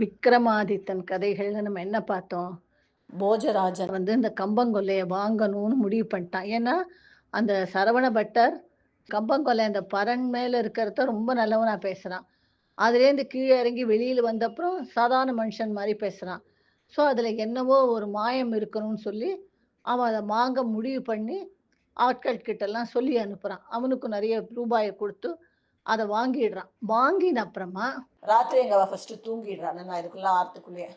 விக்ரமாதித்தன் கதைகள்ல நம்ம என்ன பார்த்தோம்? போஜராஜன் இந்த கம்பங்கொல்லைய வாங்கணும்னு முடிவு பண்ணிட்டான். ஏன்னா, அந்த சரவண பட்டர் கம்பங்கொல்லை அந்த பரண் மேல இருக்கிறத ரொம்ப நல்லவனா பேசுறான். அதுலேருந்து கீழ இறங்கி வெளியில வந்தப்புறம் சாதாரண மனுஷன் மாரி பேசுறான். ஸோ, அதுல என்னவோ ஒரு மாயம் இருக்கணும்னு சொல்லி, அவன் அத வாங்க முடிவு பண்ணி, ஆட்கள் கிட்டலாம் சொல்லி அனுப்புறான். அவனுக்கும் நெறைய ரூபாய குடுத்து, அத வாங்கிடுறான். வாங்கின அப்புறமா ராத்திரி எங்க அவ ஃபர்ஸ்ட்டு தூங்கிடுறான். நான் இதுக்குள்ள ஆறத்துக்குள்ளேயே.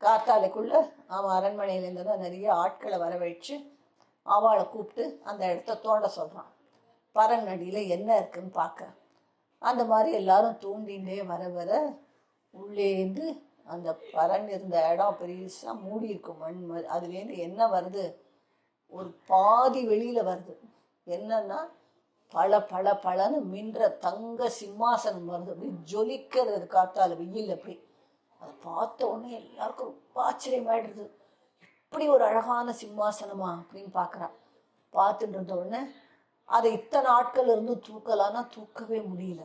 காத்தாலைக்குள்ள அவன் அரண்மனையிலேருந்து தான் நிறைய ஆட்களை வரவழைச்சு அவளை கூப்பிட்டு அந்த இடத்த தோண்ட சொல்கிறான். பரநடியில் என்ன இருக்குன்னு பார்க்க. அந்த மாதிரி எல்லாரும் தூண்டிகிட்டே வர வர உள்ளேருந்து அந்த பரண் இருந்த இடம் பெருசாக மூடி இருக்கும் மண். அதுலேருந்து என்ன வருது, ஒரு பாதி வெளியில் வருது. என்னன்னா பல பல பலன்னு மின்ற தங்க சிம்மாசனம் வருது. அப்படி ஜொலிக்கிறது காத்தால வெயில். அப்படி அதை பார்த்த உடனே எல்லாருக்கும் ரொம்ப ஆச்சரியமாயிடுது. இப்படி ஒரு அழகான சிம்மாசனமா அப்படின்னு பார்க்குறான். பார்த்துட்டு இருந்த உடனே அதை இத்தனை ஆட்கள் இருந்து தூக்கலான்னா தூக்கவே முடியல.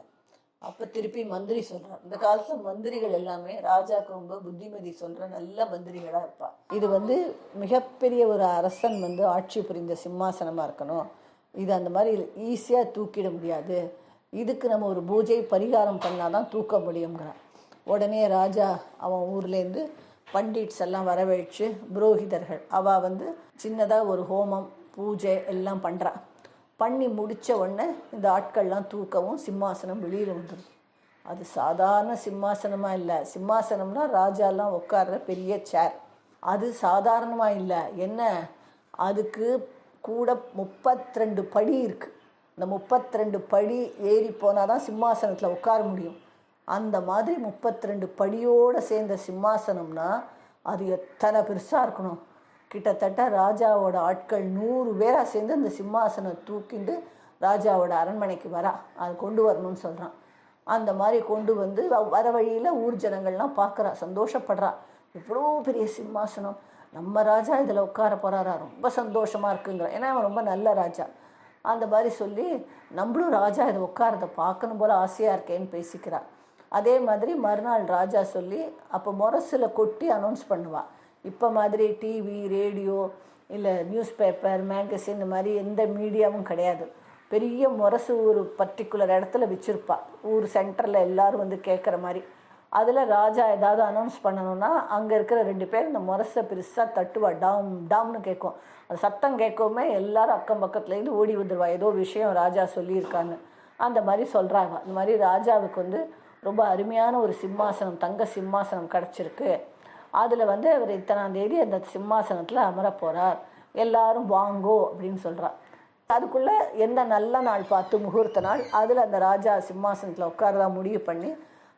அப்போ திருப்பி மந்திரி சொல்கிறார். இந்த காலத்தில் மந்திரிகள் எல்லாமே ராஜாவுக்கு ரொம்ப புத்திமதி சொல்கிற நல்ல மந்திரிகளாக இருப்பாள். இது மிகப்பெரிய ஒரு அரசன் ஆட்சி புரிந்த சிம்மாசனமாக இருக்கணும். இது அந்த மாதிரி ஈஸியாக தூக்கிட முடியாது. இதுக்கு நம்ம ஒரு பூஜை பரிகாரம் பண்ணாதான் தூக்க முடியுங்கிறான். உடனே ராஜா அவன் ஊர்லேருந்து பண்டிட்ஸ் எல்லாம் வரவழைச்சு புரோகிதர்கள் அவள் சின்னதாக ஒரு ஹோமம் பூஜை எல்லாம் பண்ணுறான். பண்ணி முடித்த உடனே இந்த ஆட்கள்லாம் தூக்கவும் சிம்மாசனம் வெளியில் வந்துடும். அது சாதாரண சிம்மாசனமாக இல்லை. சிம்மாசனம்னா ராஜாலாம் உட்கார்ற பெரிய சேர். அது சாதாரணமாக இல்லை. என்ன, அதுக்கு கூட 32 படி இருக்குது. இந்த 32 படி ஏறி போனால் தான் சிம்மாசனத்தில் உட்கார முடியும். அந்த மாதிரி 32 படியோடு சேர்ந்த சிம்மாசனம்னா அது எத்தனை பெருசாக இருக்கணும். கிட்டத்தட்ட ராஜாவோட ஆட்கள் 100 பேராக சேர்ந்து அந்த சிம்மாசனம் தூக்கிண்டு ராஜாவோட அரண்மனைக்கு வரா. அது கொண்டு வரணும்னு சொல்கிறான். அந்த மாதிரி கொண்டு வர வழியில் ஊர் ஜனங்கள்லாம் பார்க்குறா, சந்தோஷப்படுறா. இவ்வளோ பெரிய சிம்மாசனம், நம்ம ராஜா இதில் உட்கார போகிறாரா, ரொம்ப சந்தோஷமாக இருக்குங்கிற. ஏன்னா அவன் ரொம்ப நல்ல ராஜா. அந்த மாதிரி சொல்லி நம்மளும் ராஜா இதை உட்காரதை பார்க்கணும் போல் ஆசையாக இருக்கேன்னு பேசிக்கிறா. அதே மாதிரி மறுநாள் ராஜா சொல்லி அப்போ முரசில் கொட்டி அனௌன்ஸ் பண்ணுவாள். இப்போ மாதிரி டிவி ரேடியோ இல்லை நியூஸ் பேப்பர் மேகசின் இந்த மாதிரி எந்த மீடியாவும் கிடையாது. பெரிய முரசு ஒரு பர்டிகுலர் இடத்துல வச்சுருப்பா. ஊர் சென்டரில் எல்லோரும் கேட்குற மாதிரி. அதில் ராஜா ஏதாவது அனௌன்ஸ் பண்ணணுன்னா அங்கே இருக்கிற 2 பேர் இந்த முரசை பெருசாக தட்டுவா. டாம் டாம்னு கேட்கும். அது சத்தம் கேட்கவுமே எல்லோரும் அக்கம் பக்கத்துலேருந்து ஓடி வந்துடுவா. ஏதோ விஷயம் ராஜா சொல்லியிருக்கான்னு அந்த மாதிரி சொல்கிறாங்க. இந்த மாதிரி ராஜாவுக்கு ரொம்ப அருமையான ஒரு சிம்மாசனம், தங்க சிம்மாசனம் கிடச்சிருக்கு. அதில் அவர் இத்தனாம் தேதி அந்த சிம்மாசனத்தில் அமர போகிறார், எல்லாரும் வாங்கோ அப்படின்னு சொல்கிறார். அதுக்குள்ளே எந்த நல்ல நாள் பார்த்து முகூர்த்த நாள் அதில் அந்த ராஜா சிம்மாசனத்தில் உட்காரதா முடிவு பண்ணி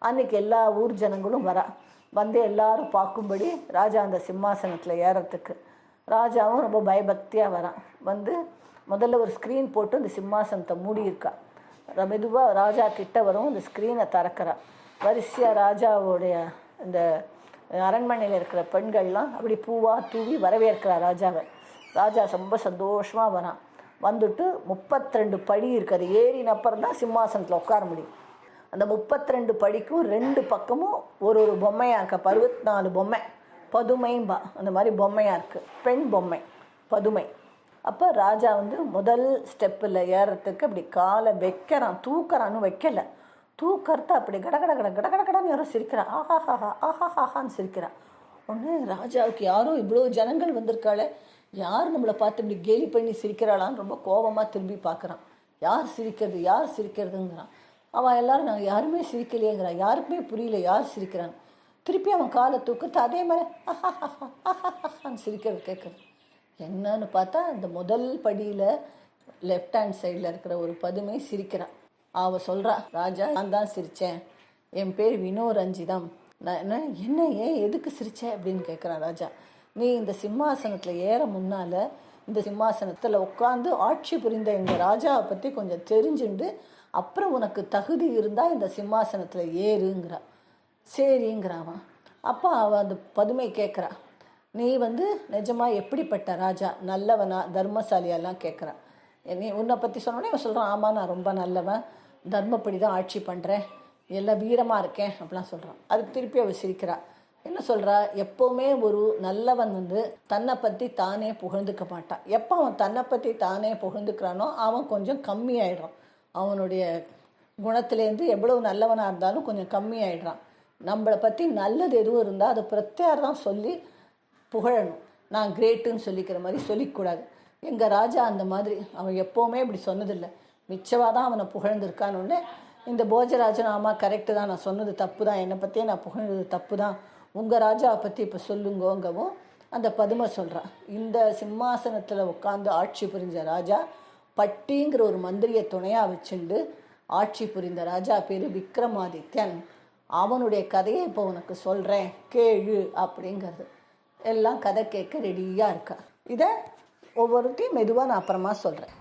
அன்றைக்கி எல்லா ஊர் ஜனங்களும் வரா. எல்லாரும் பார்க்கும்படி ராஜா அந்த சிம்மாசனத்தில் ஏறத்துக்கு. ராஜாவும் ரொம்ப பயபக்தியாக வரான். முதல்ல ஒரு ஸ்க்ரீன் போட்டு அந்த சிம்மாசனத்தை மூடியிருக்கா. மெதுவாக ராஜா கிட்ட வரும். இந்த ஸ்க்ரீனை திறக்கிறா. வரிசையாக ராஜாவோடைய இந்த அரண்மனையில் இருக்கிற பெண்கள்லாம் அப்படி பூவாக தூவி வரவேற்கிறா ராஜாவை. ராஜா ரொம்ப சந்தோஷமாக வரான். 32 படி இருக்குது. ஏறினப்புறம் தான் சிம்மாசனத்தில் உட்கார முடியும். அந்த 32 படிக்கும் 2 பக்கமும் ஒரு பொம்மையாக இருக்க. 64 பொம்மை, பதுமைம்பா. அந்த மாதிரி பொம்மையாக இருக்குது. பெண் பொம்மை பதுமை. அப்போ ராஜா முதல் ஸ்டெப்பில் ஏறத்துக்கு அப்படி காலை வைக்கிறான். தூக்குறான்னு வைக்கலை. தூக்கறத அப்படி கடகடன்னு யாரும் சிரிக்கிறா. ஆஹாஹாஹா ஆஹாஹான்னு சிரிக்கிறா. ஒன்று ராஜாவுக்கு யாரும் இவ்வளோ ஜனங்கள் வந்திருக்காளே, யார் நம்மளை பார்த்து இப்படி கேலி பண்ணி சிரிக்கிறாளான்னு ரொம்ப கோபமாக திரும்பி பார்க்குறான். யார் சிரிக்கிறதுங்கிறான். அவன் எல்லாரும் நாங்கள் யாருமே சிரிக்கலையேங்கிறான். யாருக்குமே புரியல யார் சிரிக்கிறான். திருப்பி அவன் காலை தூக்கறது அதே மாதிரி ஆஹாஹாஹா ஆஹாஹான்னு சிரிக்கிறது கேட்குறது. என்னன்னு பார்த்தா அந்த முதல் படியில் லெஃப்ட் ஹேண்ட் சைடில் இருக்கிற ஒரு பதுமை சிரிக்கிறான். அவள் சொல்கிறா, ராஜா நான் தான் சிரித்தேன், என் பேர் வினோரஞ்சிதம். நான் என்ன ஏன் எதுக்கு சிரித்தேன் அப்படின்னு கேட்குறான் ராஜா. நீ இந்த சிம்மாசனத்தில் ஏற முன்னால் இந்த சிம்மாசனத்தில் உட்காந்து ஆட்சி புரிந்த எங்கள் ராஜாவை பற்றி கொஞ்சம் தெரிஞ்சுண்டு அப்புறம் உனக்கு தகுதி இருந்தால் இந்த சிம்மாசனத்தில் ஏறுங்கிறா. சரிங்கிறான். அப்போ அவள் அந்த பதுமை கேட்குறா, நீ நிஜமாக எப்படிப்பட்ட ராஜா, நல்லவனா தர்மசாலியெல்லாம் கேட்குறான். நீ உன்னை பற்றி சொன்னோன்னே இவன் சொல்கிறான், ஆமாம் நான் ரொம்ப நல்லவன், தர்மப்படி தான் ஆட்சி பண்ணுறேன், எல்லாம் வீரமாக இருக்கேன் அப்படிலாம் சொல்கிறான். அதுக்கு திருப்பி அவள் சிரிக்கிறா. என்ன சொல்கிறா, எப்போவுமே ஒரு நல்லவன் தன்னை பற்றி தானே புகழ்ந்துக்க மாட்டான். எப்போ அவன் தன்னை பற்றி தானே புகழ்ந்துக்கிறானோ அவன் கொஞ்சம் கம்மியாயிடுறான். அவனுடைய குணத்திலேருந்து எவ்வளவு நல்லவனாக இருந்தாலும் கொஞ்சம் கம்மியாயிடுறான். நம்மளை பற்றி நல்லது எதுவும் இருந்தால் அதை பிரத்யார் தான் சொல்லி புகழணும். நான் கிரேட்டுன்னு சொல்லிக்கிற மாதிரி சொல்லிக்கூடாது. எங்கள் ராஜா அந்த மாதிரி அவன் எப்போவுமே இப்படி சொன்னதில்லை. மிச்சவாக தான் அவனை புகழ்ந்துருக்கான்னு. இந்த போஜராஜன் ஆமாம் கரெக்டு தான், நான் சொன்னது தப்பு தான், என்னை பற்றியே நான் புகழ்ந்தது தப்பு தான், உங்கள் ராஜாவை பற்றி இப்போ சொல்லுங்கோங்கவும் அந்த பதுமை சொல்கிறான். இந்த சிம்மாசனத்தில் உட்காந்து ஆட்சி புரிஞ்ச ராஜா பட்டிங்கிற ஒரு மந்திரியை துணையாக வச்சுண்டு ஆட்சி புரிந்த ராஜா பேர் விக்ரமாதித்யன். அவனுடைய கதையை இப்போ உனக்கு சொல்கிறேன் கேளு அப்படிங்கிறது. எல்லாம் கதை கேட்க ரெடியாக இருக்கா. இதை ஒவ்வொருத்தையும் மெதுவாக நான் அப்புறமா சொல்கிறேன்.